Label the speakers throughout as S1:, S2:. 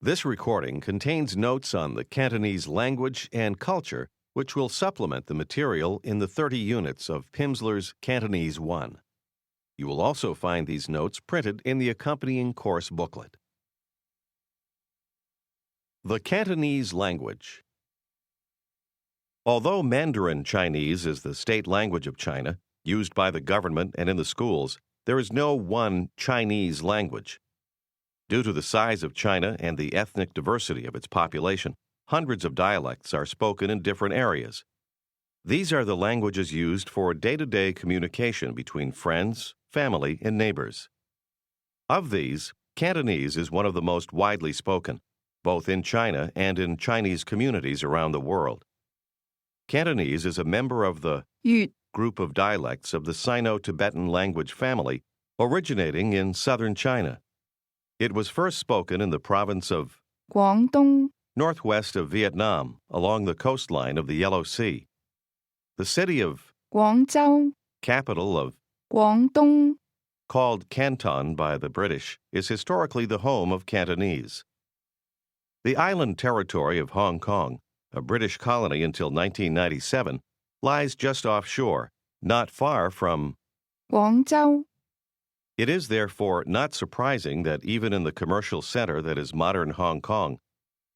S1: This recording contains notes on the Cantonese language and culture which will supplement the material in the 30 units of Pimsleur's Cantonese 1. You will also find these notes printed in the accompanying course booklet. The Cantonese language. Although Mandarin Chinese is the state language of China, used by the government and in the schools, there is no one Chinese language. Due to the size of China and the ethnic diversity of its population, hundreds of dialects are spoken in different areas. These are the languages used for day-to-day communication between friends, family, and neighbors. Of these, Cantonese is one of the most widely spoken, both in China and in Chinese communities around the world. Cantonese is a member of the group of dialects of the Sino-Tibetan language family originating in southern China. It was first spoken in the province of
S2: Guangdong,
S1: northwest of Vietnam, along the coastline of the Yellow Sea. The city of
S2: Guangzhou,
S1: capital of
S2: Guangdong,
S1: called Canton by the British, is historically the home of Cantonese. The island territory of Hong Kong, a British colony until 1997, lies just offshore, not far from
S2: Guangzhou,
S1: It is therefore not surprising that even in the commercial center that is modern Hong Kong,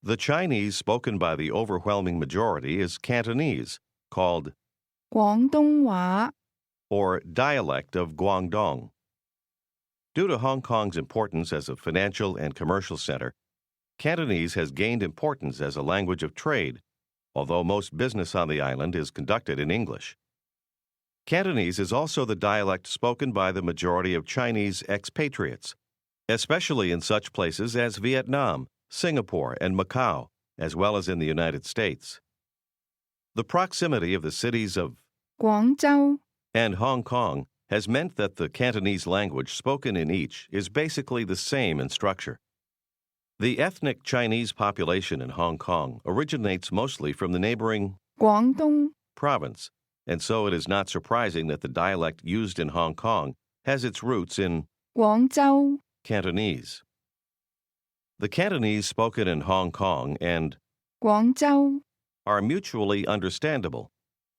S1: the Chinese spoken by the overwhelming majority is Cantonese, called
S2: Guangdonghua,
S1: or dialect of Guangdong. Due to Hong Kong's importance as a financial and commercial center, Cantonese has gained importance as a language of trade, although most business on the island is conducted in English. Cantonese is also the dialect spoken by the majority of Chinese expatriates, especially in such places as Vietnam, Singapore, and Macau, as well as in the United States. The proximity of the cities of
S2: Guangzhou,
S1: and Hong Kong has meant that the Cantonese language spoken in each is basically the same in structure. The ethnic Chinese population in Hong Kong originates mostly from the neighboring
S2: Guangdong,
S1: province, and so it is not surprising that the dialect used in Hong Kong has its roots in
S2: Guangzhou,
S1: Cantonese. The Cantonese spoken in Hong Kong and
S2: Guangzhou,
S1: are mutually understandable,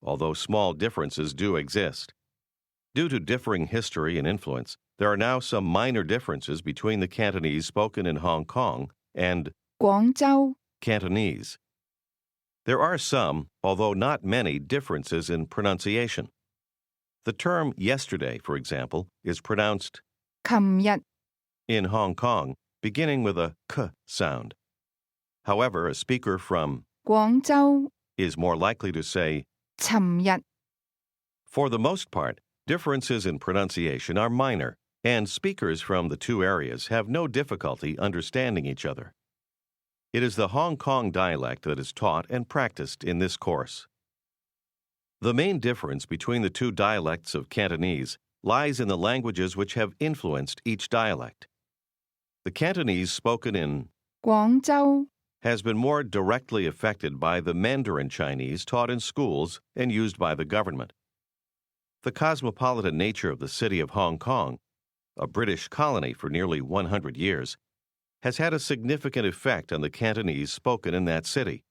S1: although small differences do exist. Due to differing history and influence, there are now some minor differences between the Cantonese spoken in Hong Kong and
S2: Guangzhou,
S1: Cantonese. There are some, although not many, differences in pronunciation. The term yesterday, for example, is pronounced
S2: 琴日,
S1: in Hong Kong, beginning with a k sound. However, a speaker from
S2: Guangzhou,
S1: is more likely to say.
S2: 尋日,
S1: For the most part, differences in pronunciation are minor, and speakers from the two areas have no difficulty understanding each other. It is the Hong Kong dialect that is taught and practiced in this course. The main difference between the two dialects of Cantonese lies in the languages which have influenced each dialect. The Cantonese spoken in
S2: Guangzhou,
S1: has been more directly affected by the Mandarin Chinese taught in schools and used by the government. The cosmopolitan nature of the city of Hong Kong, a British colony for nearly 100 years, has had a significant effect on the Cantonese spoken in that city.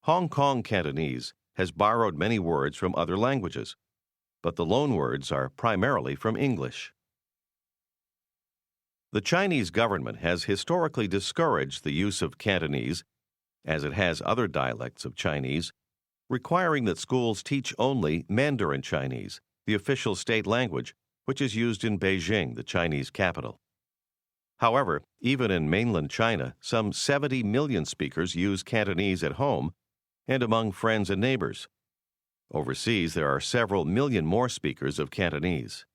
S1: Hong Kong Cantonese has borrowed many words from other languages, but the loanwords are primarily from English. The Chinese government has historically discouraged the use of Cantonese, as it has other dialects of Chinese, requiring that schools teach only Mandarin Chinese, the official state language, which is used in Beijing, the Chinese capital. However, even in mainland China, some 70 million speakers use Cantonese at home and among friends and neighbors. Overseas, there are several million more speakers of Cantonese.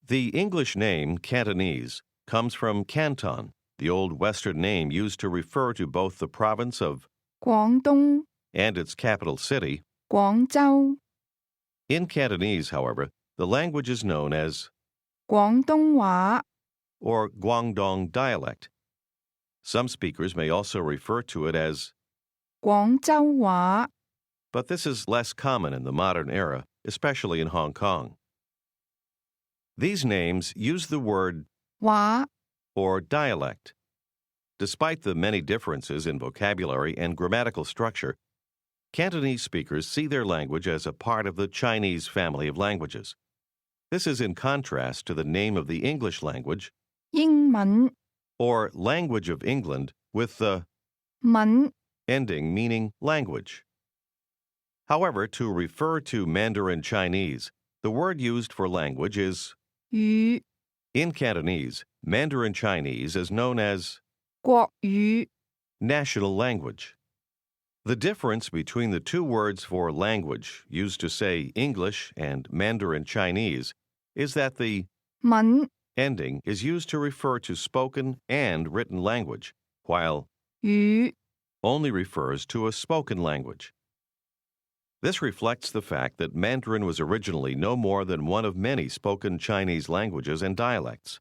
S1: The English name Cantonese comes from Canton, the old Western name used to refer to both the province of
S2: Guangdong,
S1: and its capital city.
S2: Guangzhou,
S1: In Cantonese, however, the language is known as
S2: Guangdonghua,
S1: or Guangdong dialect. Some speakers may also refer to it as,
S2: Guangzhouhua,
S1: but this is less common in the modern era, especially in Hong Kong. These names use the word
S2: hua,
S1: or dialect. Despite the many differences in vocabulary and grammatical structure, Cantonese speakers see their language as a part of the Chinese family of languages. This is in contrast to the name of the English language,
S2: 英文
S1: or language of England, with the
S2: 文
S1: ending meaning language. However, to refer to Mandarin Chinese, the word used for language is
S2: 語
S1: in Cantonese, Mandarin Chinese is known as
S2: 國語
S1: national language. The difference between the two words for language used to say English and Mandarin Chinese is that the
S2: 文
S1: ending is used to refer to spoken and written language, while
S2: 語
S1: only refers to a spoken language. This reflects the fact that Mandarin was originally no more than one of many spoken Chinese languages and dialects.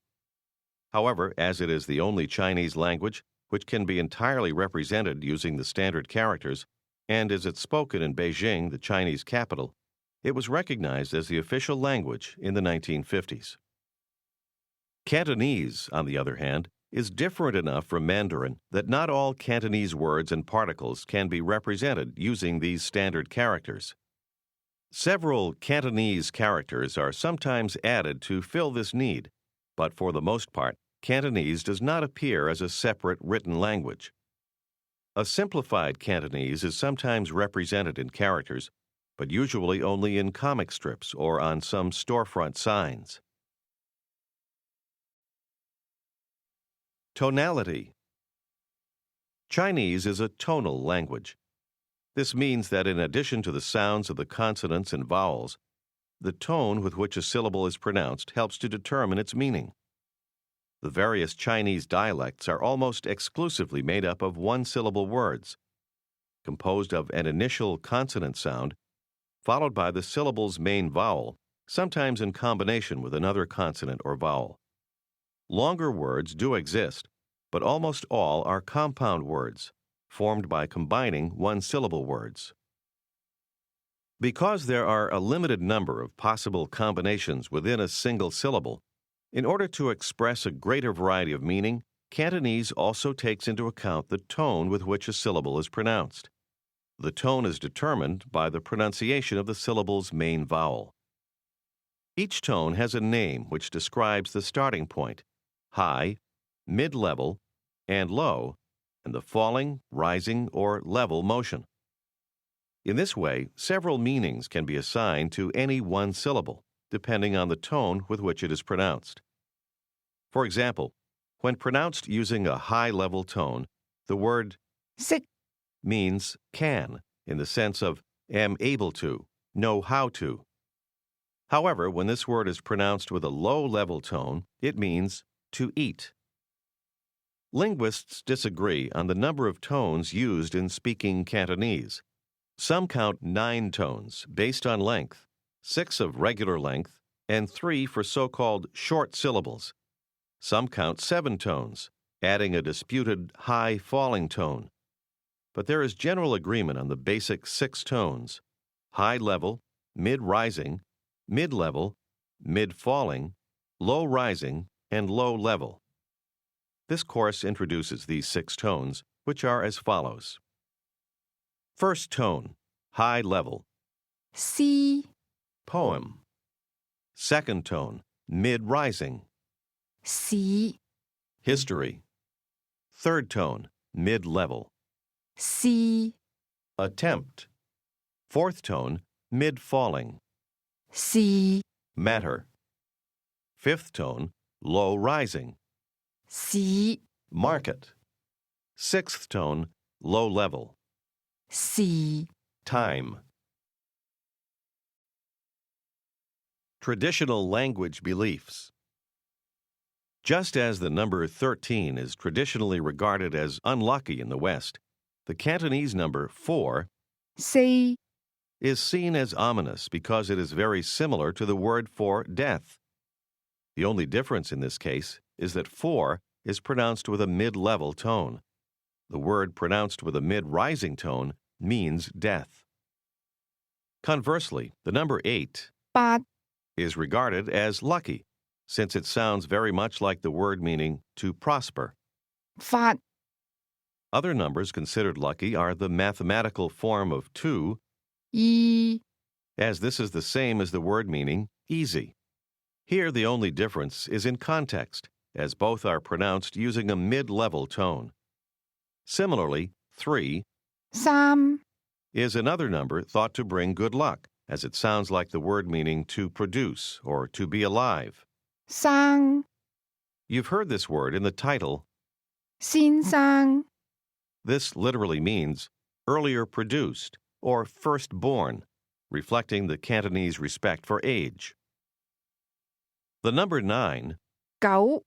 S1: However, as it is the only Chinese language which can be entirely represented using the standard characters, and as it's spoken in Beijing, the Chinese capital, it was recognized as the official language in the 1950s. Cantonese, on the other hand, is different enough from Mandarin that not all Cantonese words and particles can be represented using these standard characters. Several Cantonese characters are sometimes added to fill this need, but for the most part, Cantonese does not appear as a separate written language. A simplified Cantonese is sometimes represented in characters, but usually only in comic strips or on some storefront signs. Tonality. Chinese is a tonal language. This means that in addition to the sounds of the consonants and vowels, the tone with which a syllable is pronounced helps to determine its meaning. The various Chinese dialects are almost exclusively made up of one-syllable words, composed of an initial consonant sound, followed by the syllable's main vowel, sometimes in combination with another consonant or vowel. Longer words do exist, but almost all are compound words, formed by combining one-syllable words. Because there are a limited number of possible combinations within a single syllable, in order to express a greater variety of meaning, Cantonese also takes into account the tone with which a syllable is pronounced. The tone is determined by the pronunciation of the syllable's main vowel. Each tone has a name which describes the starting point, high, mid-level, and low, and the falling, rising, or level motion. In this way, several meanings can be assigned to any one syllable, depending on the tone with which it is pronounced. For example, when pronounced using a high-level tone, the word
S2: 識
S1: means can, in the sense of am able to, know how to. However, when this word is pronounced with a low-level tone, it means to eat. Linguists disagree on the number of tones used in speaking Cantonese. Some count 9 tones based on length, 6 of regular length, and 3 for so-called short syllables. Some count 7 tones, adding a disputed high falling tone. But there is general agreement on the basic 6 tones: high level, mid rising, mid level, mid falling, low rising, and low level. This course introduces these 6 tones, which are as follows. First tone, high level,
S2: 詩
S1: poem. Second tone, mid rising,
S2: 史
S1: history. Third tone, mid level,
S2: 詩
S1: attempt. Fourth tone, mid falling,
S2: 是
S1: matter. Fifth tone, low rising,
S2: 史
S1: market. Sixth tone, low level,
S2: 是
S1: time. Traditional language beliefs. Just as the number 13 is traditionally regarded as unlucky in the West, the Cantonese number 4
S2: 4
S1: is seen as ominous because it is very similar to the word for death. The only difference in this case is that 4 is pronounced with a mid-level tone. The word pronounced with a mid-rising tone means death. Conversely, the number 8
S2: 8
S1: is regarded as lucky, since it sounds very much like the word meaning to prosper.
S2: 發
S1: Other numbers considered lucky are the mathematical form of 2,
S2: 一
S1: as this is the same as the word meaning easy. Here, the only difference is in context, as both are pronounced using a mid-level tone. Similarly, 3
S2: 三
S1: is another number thought to bring good luck, as it sounds like the word meaning to produce or to be alive.
S2: 生
S1: You've heard this word in the title.
S2: 先生
S1: This literally means earlier produced or firstborn, reflecting the Cantonese respect for age. The number 9
S2: 九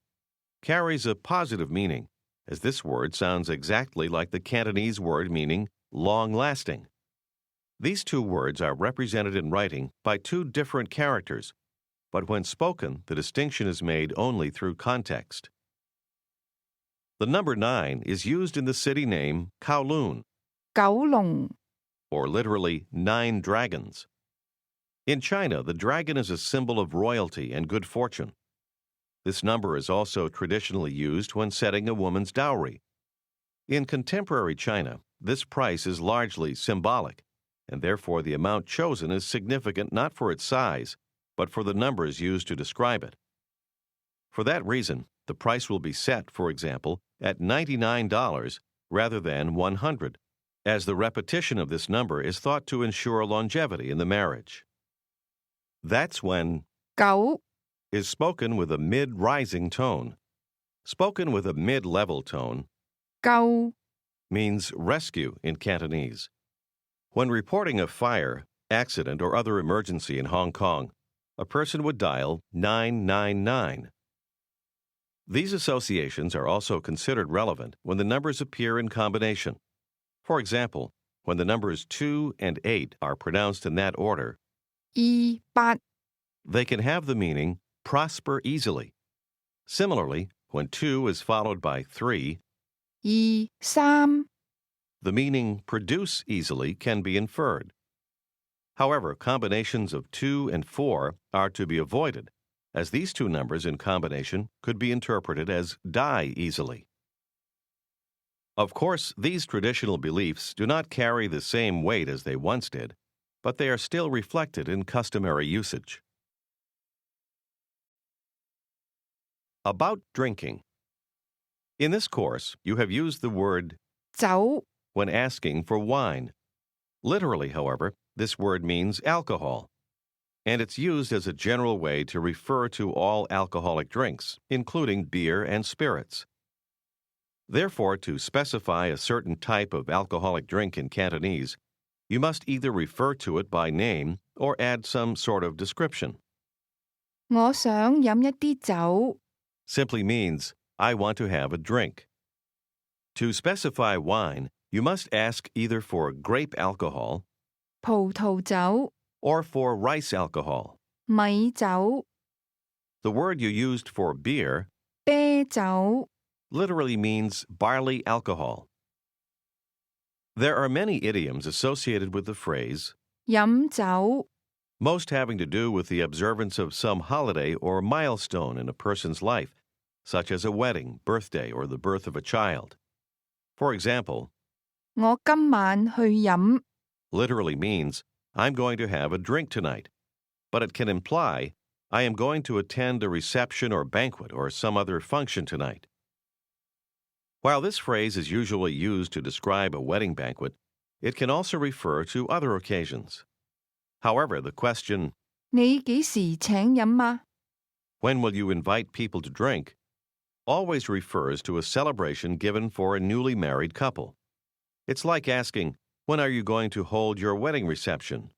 S1: carries a positive meaning, as this word sounds exactly like the Cantonese word meaning long-lasting. These two words are represented in writing by two different characters, but when spoken, the distinction is made only through context. The number 9 is used in the city name Kowloon,
S2: 九龍
S1: or literally 9 dragons. In China, the dragon is a symbol of royalty and good fortune. This number is also traditionally used when setting a woman's dowry. In contemporary China, this price is largely symbolic, and therefore the amount chosen is significant not for its size, but for the numbers used to describe it. For that reason, the price will be set, for example, at $99 rather than $100, as the repetition of this number is thought to ensure longevity in the marriage. That's when
S2: 九
S1: is spoken with a mid-rising tone. Spoken with a mid-level tone
S2: 救
S1: means rescue in Cantonese. When reporting a fire, accident, or other emergency in Hong Kong, a person would dial 999. These associations are also considered relevant when the numbers appear in combination. For example, when the numbers 2 and 8 are pronounced in that order,
S2: 二八
S1: they can have the meaning prosper easily. Similarly, when 2 is followed by 3,
S2: 二三
S1: the meaning produce easily can be inferred. However, combinations of 2 and 4 are to be avoided, as these two numbers in combination could be interpreted as die easily. Of course, these traditional beliefs do not carry the same weight as they once did, but they are still reflected in customary usage. About drinking. In this course, you have used the word
S2: 酒
S1: when asking for wine. Literally, however, this word means alcohol, and it's used as a general way to refer to all alcoholic drinks, including beer and spirits. Therefore, to specify a certain type of alcoholic drink in Cantonese, you must either refer to it by name or add some sort of description.
S2: 我想飲一啲酒
S1: Simply means, I want to have a drink. To specify wine, you must ask either for grape alcohol
S2: 葡萄酒
S1: or for rice alcohol.
S2: 米酒
S1: The word you used for beer
S2: 啤酒
S1: literally means barley alcohol. There are many idioms associated with the phrase,
S2: 飲酒
S1: most having to do with the observance of some holiday or milestone in a person's life, such as a wedding, birthday, or the birth of a child. For example,
S2: 我今晚去飲
S1: literally means, I'm going to have a drink tonight, but it can imply, I am going to attend a reception or banquet or some other function tonight. While this phrase is usually used to describe a wedding banquet, it can also refer to other occasions. However, the question,
S2: 你幾時請飲啊
S1: when will you invite people to drink, always refers to a celebration given for a newly married couple. It's like asking, when are you going to hold your wedding reception?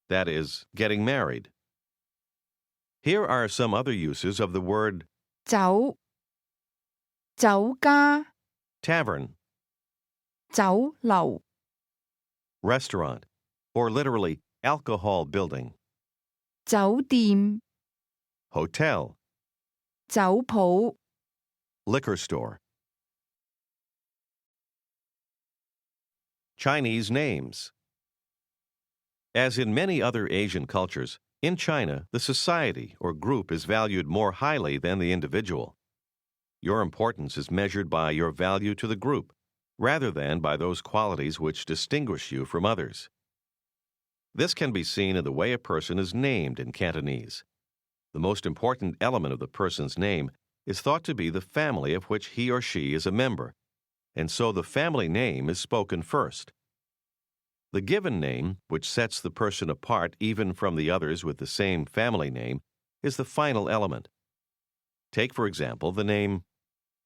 S1: That is, getting married. Here are some other uses of the word
S2: 酒酒家
S1: tavern,
S2: 酒樓
S1: restaurant, or literally alcohol building,
S2: 酒店
S1: hotel,
S2: 酒鋪
S1: liquor store. Chinese names. As in many other Asian cultures, in China, the society or group is valued more highly than the individual. Your importance is measured by your value to the group, rather than by those qualities which distinguish you from others. This can be seen in the way a person is named in Cantonese. The most important element of the person's name is thought to be the family of which he or she is a member, and so the family name is spoken first. The given name, which sets the person apart even from the others with the same family name, is the final element. Take, for example, the name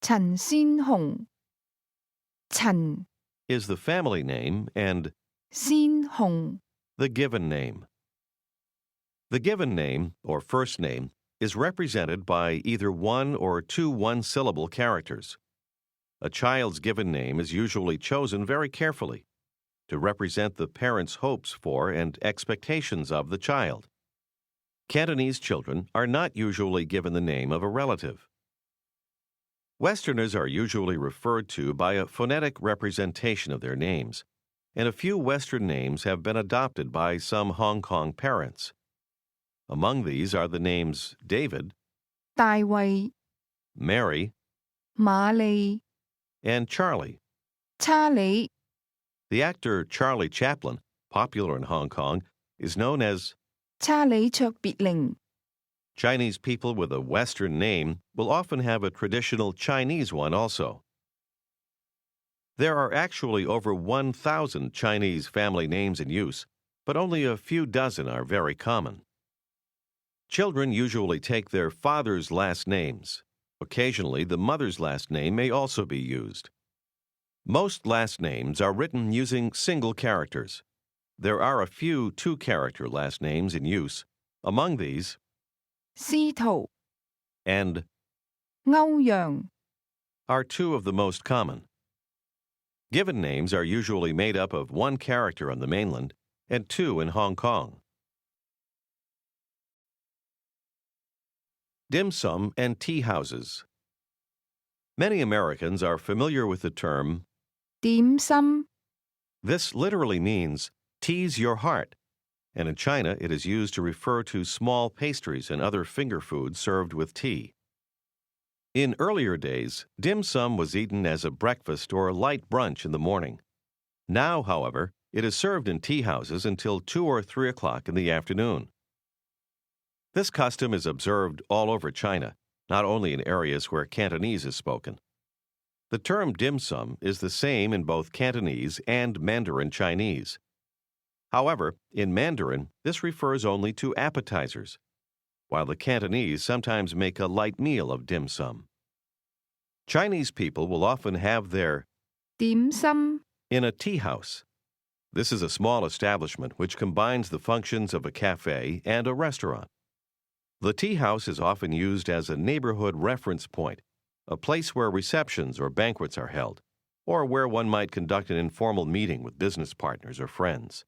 S2: 陳先紅陳
S1: is the family name and
S2: 先紅
S1: the given name. The given name, or first name, is represented by either one or two one-syllable characters. A child's given name is usually chosen very carefully to represent the parents' hopes for and expectations of the child. Cantonese children are not usually given the name of a relative. Westerners are usually referred to by a phonetic representation of their names, and a few Western names have been adopted by some Hong Kong parents. Among these are the names David,
S2: 大衛
S1: Mary,
S2: 瑪麗
S1: and Charlie.
S2: 查理
S1: The actor Charlie Chaplin, popular in Hong Kong, is known as
S2: 查理卓別靈
S1: Chinese people with a Western name will often have a traditional Chinese one also. There are actually over 1,000 Chinese family names in use, but only a few dozen are very common. Children usually take their father's last names. Occasionally, the mother's last name may also be used. Most last names are written using single characters. There are a few two-character last names in use. Among these,
S2: 司徒
S1: and
S2: 歐陽
S1: are two of the most common. Given names are usually made up of one character on the mainland and two in Hong Kong. Dim sum and tea houses. Many Americans are familiar with the term.
S2: 點心
S1: This literally means tease your heart, and in China it is used to refer to small pastries and other finger foods served with tea. In earlier days, dim sum was eaten as a breakfast or light brunch in the morning. Now, however, it is served in tea houses until 2 or 3 o'clock in the afternoon. This custom is observed all over China, not only in areas where Cantonese is spoken. The term dim sum is the same in both Cantonese and Mandarin Chinese. However, in Mandarin, this refers only to appetizers, while the Cantonese sometimes make a light meal of dim sum. Chinese people will often have their
S2: 點心
S1: in a tea house. This is a small establishment which combines the functions of a cafe and a restaurant. The tea house is often used as a neighborhood reference point, a place where receptions or banquets are held, or where one might conduct an informal meeting with business partners or friends.